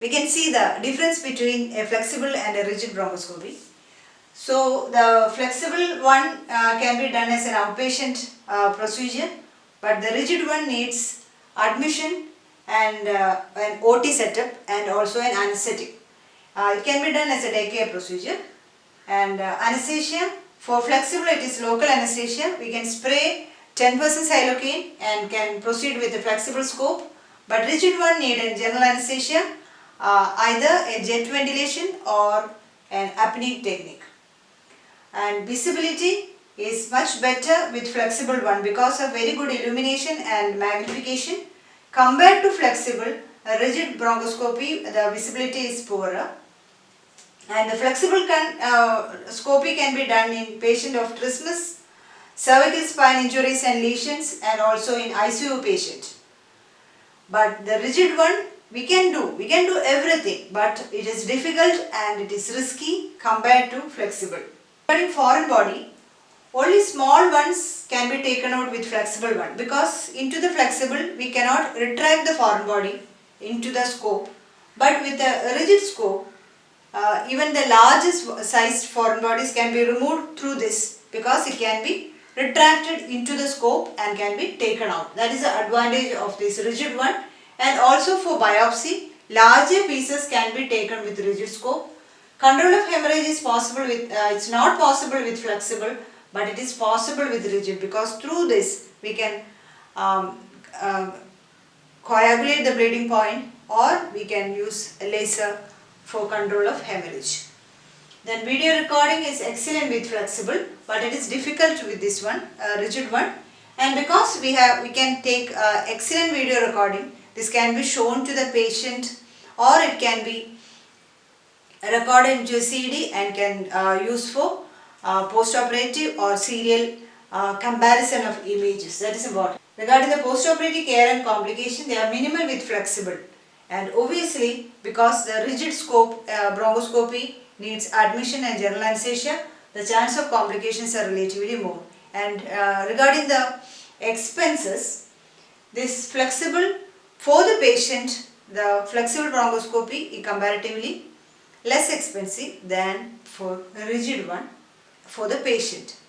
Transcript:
We can see the difference between a flexible and a rigid bronchoscopy. So the flexible one can be done as an outpatient procedure, but the rigid one needs admission and an OT setup and also an anesthetic. It can be done as a daycare procedure, and anesthesia, for flexible it is local anesthesia. We can spray 10% xylocaine and can proceed with the flexible scope, but rigid one need a general anesthesia, either a jet ventilation or an apneic technique. And visibility is much better with flexible one because of very good illumination and magnification. Compared to flexible, a rigid bronchoscopy, the visibility is poorer. And the flexible scopy can be done in patient of trismus, cervical spine injuries and lesions, and also in ICU patient. But the rigid one, we can do everything, but it is difficult and it is risky compared to flexible. Regarding foreign body, only small ones can be taken out with flexible one, because into the flexible we cannot retract the foreign body into the scope, but with the rigid scope, even the largest sized foreign bodies can be removed through this, because it can be retracted into the scope and can be taken out. That is the advantage of this rigid one. And also for biopsy, larger pieces can be taken with rigid scope. Control of hemorrhage is possible with, it's not possible with flexible, but it is possible with rigid, because through this we can coagulate the bleeding point, or we can use a laser for control of hemorrhage. Then video recording is excellent with flexible, but it is difficult with this one, rigid one. And because we can take excellent video recording, this can be shown to the patient, or it can be recorded into a CD and can use for post-operative or serial comparison of images. That is important. Regarding the post-operative care and complication, they are minimal with flexible. And obviously, because the rigid scope bronchoscopy needs admission and general anesthesia, the chance of complications are relatively more. And regarding the expenses, this flexible, for the patient, the flexible bronchoscopy is comparatively less expensive than for a rigid one for the patient.